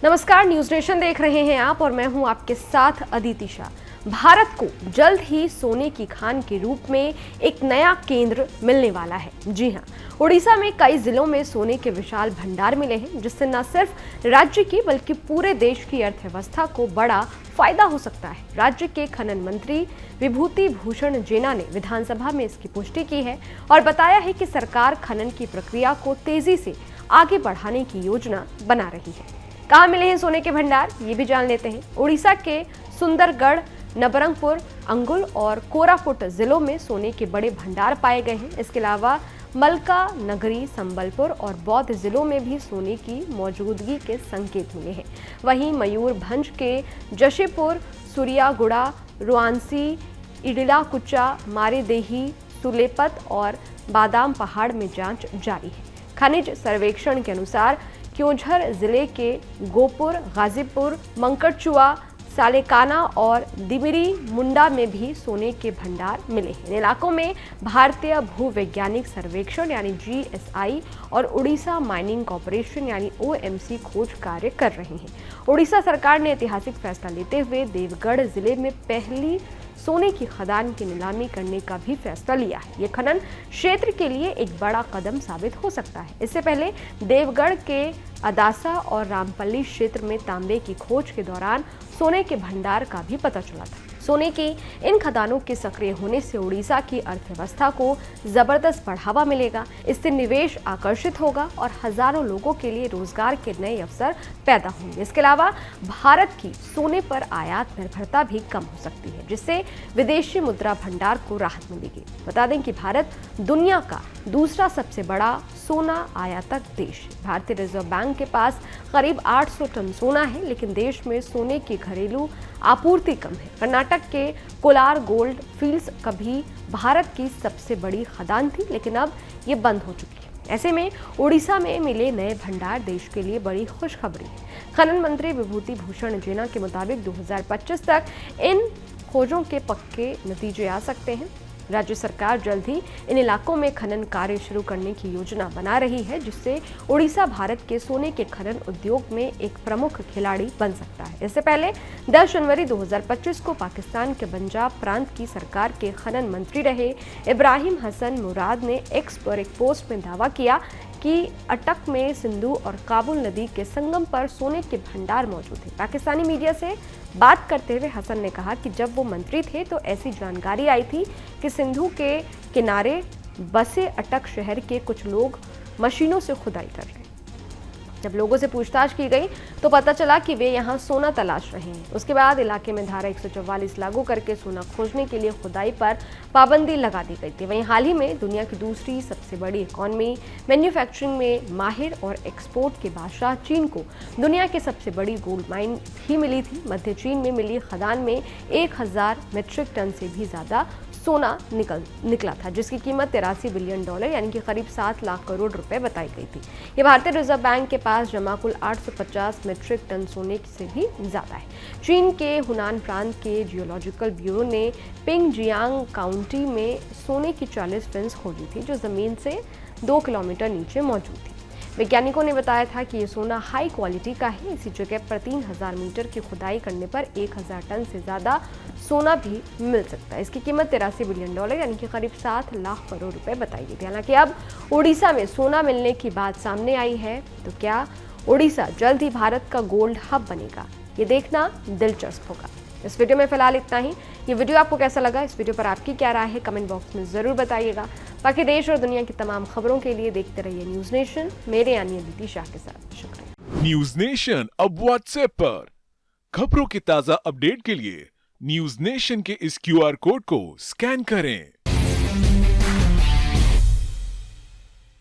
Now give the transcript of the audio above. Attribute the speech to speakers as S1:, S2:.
S1: नमस्कार, news nation देख रहे हैं आप और मैं हूं आपके साथ अदिति शाह। भारत को जल्द ही सोने की खान के रूप में एक नया केंद्र मिलने वाला है। जी हां, उड़ीसा में कई जिलों में सोने के विशाल भंडार मिले हैं, जिससे न सिर्फ राज्य की बल्कि पूरे देश की अर्थव्यवस्था को बड़ा फायदा हो सकता है। राज्य के खनन मंत्री विभूति भूषण जेना ने विधानसभा में इसकी पुष्टि की है और बताया है कि सरकार खनन की प्रक्रिया को तेजी से आगे बढ़ाने की योजना बना रही है। कहाँ मिले हैं सोने के भंडार, ये भी जान लेते हैं। उड़ीसा के सुंदरगढ़, नबरंगपुर, अंगुल और कोरापुट जिलों में सोने के बड़े भंडार पाए गए हैं। इसके अलावा मलका नगरी, संबलपुर और बौद्ध जिलों में भी सोने की मौजूदगी के संकेत मिले हैं। वहीं मयूरभंज के जशीपुर, सूर्यागुड़ा, रुआंसी, इडलाकुचा, मारेदेही, सुलेपत और बादाम पहाड़ में जांच जारी है। खनिज सर्वेक्षण के अनुसार क्योंझर जिले के गोपुर, गाजीपुर, मंकड़चुआ, सालेकाना और दिमिरी मुंडा में भी सोने के भंडार मिले हैं। इन इलाकों में भारतीय भूवैज्ञानिक सर्वेक्षण यानी GSI और उड़ीसा माइनिंग कॉर्पोरेशन यानी OMC खोज कार्य कर रहे हैं। उड़ीसा सरकार ने ऐतिहासिक फैसला लेते हुए देवगढ़ जिले में पहली सोने की खदान की नीलामी करने का भी फैसला लिया है। ये खनन क्षेत्र के लिए एक बड़ा कदम साबित हो सकता है। इससे पहले देवगढ़ के अदासा और रामपल्ली क्षेत्र में तांबे की खोज के दौरान सोने के भंडार का भी पता चला था। सोने की इन खदानों के सक्रिय होने से उड़ीसा की अर्थव्यवस्था को जबरदस्त बढ़ावा मिलेगा। इससे निवेश आकर्षित होगा और हजारों लोगों के लिए रोजगार के नए अवसर पैदा होंगे। इसके अलावा भारत की सोने पर आयात निर्भरता भी कम हो सकती है, जिससे विदेशी मुद्रा भंडार को राहत मिलेगी। बता दें कि भारत दुनिया का दूसरा सबसे बड़ा सोना आयातक देश है। भारतीय रिजर्व बैंक के पास करीब 800 टन सोना है, लेकिन देश में सोने की घरेलू आपूर्ति कम है। कर्नाटक के कोलार गोल्ड फील्ड्स कभी भारत की सबसे बड़ी खदान थी, लेकिन अब ये बंद हो चुकी है। ऐसे में उड़ीसा में मिले नए भंडार देश के लिए बड़ी खुशखबरी है। खनन मंत्री विभूति भूषण जेना के मुताबिक 2025 तक इन खोजों के पक्के नतीजे आ सकते हैं। राज्य सरकार जल्द ही इन इलाकों में खनन कार्य शुरू करने की योजना बना रही है, जिससे उड़ीसा भारत के सोने के खनन उद्योग में एक प्रमुख खिलाड़ी बन सकता है। इससे पहले 10 जनवरी 2025 को पाकिस्तान के पंजाब प्रांत की सरकार के खनन मंत्री रहे इब्राहिम हसन मुराद ने एक्स पर एक पोस्ट में दावा किया कि अटक में सिंधु और काबुल नदी के संगम पर सोने के भंडार मौजूद हैं। पाकिस्तानी मीडिया से बात करते हुए हसन ने कहा कि जब वो मंत्री थे तो ऐसी जानकारी आई थी कि सिंधु के किनारे बसे अटक शहर के कुछ लोग मशीनों से खुदाई कर रहे हैं। जब लोगों से पूछताछ की गई तो पता चला कि वे यहां सोना तलाश रहे हैं। उसके बाद इलाके में धारा 144 लागू करके सोना खोजने के लिए खुदाई पर पाबंदी लगा दी गई थी। वहीं हाल ही में दुनिया की दूसरी सबसे बड़ी इकॉनमी मैन्युफैक्चरिंग में माहिर और एक्सपोर्ट के बादशाह चीन को दुनिया की सबसे बड़ी गोल्ड माइन भी मिली थी। मध्य चीन में मिली खदान में 1000 मीट्रिक टन से भी ज्यादा सोना निकला था, जिसकी कीमत $83 बिलियन यानी कि करीब 7 लाख करोड़ रुपए बताई गई थी। ये भारतीय रिजर्व बैंक के पास जमा कुल 850 मीट्रिक टन सोने से भी ज्यादा है। चीन के हुनान प्रांत के जियोलॉजिकल ब्यूरो ने पिंगजियांग काउंटी में सोने की 40 फिन्स खोजी थी, जो जमीन से 2 किलोमीटर नीचे मौजूद थी। वैज्ञानिकों ने बताया था कि ये सोना हाई क्वालिटी का है। इसी जगह पर 3000 मीटर की खुदाई करने पर 1000 टन से ज्यादा सोना भी मिल सकता है। इसकी कीमत $83 बिलियन यानी कि करीब 7 लाख करोड़ रुपए बताई गई थी। हालांकि अब उड़ीसा में सोना मिलने की बात सामने आई है, तो क्या उड़ीसा जल्द ही भारत का गोल्ड हब बनेगा, ये देखना दिलचस्प होगा। इस वीडियो में फिलहाल इतना ही। ये वीडियो आपको कैसा लगा, इस वीडियो पर आपकी क्या राय है, कमेंट बॉक्स में जरूर बताइएगा। बाकी देश और दुनिया की तमाम खबरों के लिए देखते रहिए न्यूज नेशन, मेरे यानी अदिति शाह के साथ। शुक्रिया।
S2: न्यूज नेशन अब व्हाट्सएप पर खबरों के ताजा अपडेट के लिए न्यूज नेशन के इस QR कोड को स्कैन करें।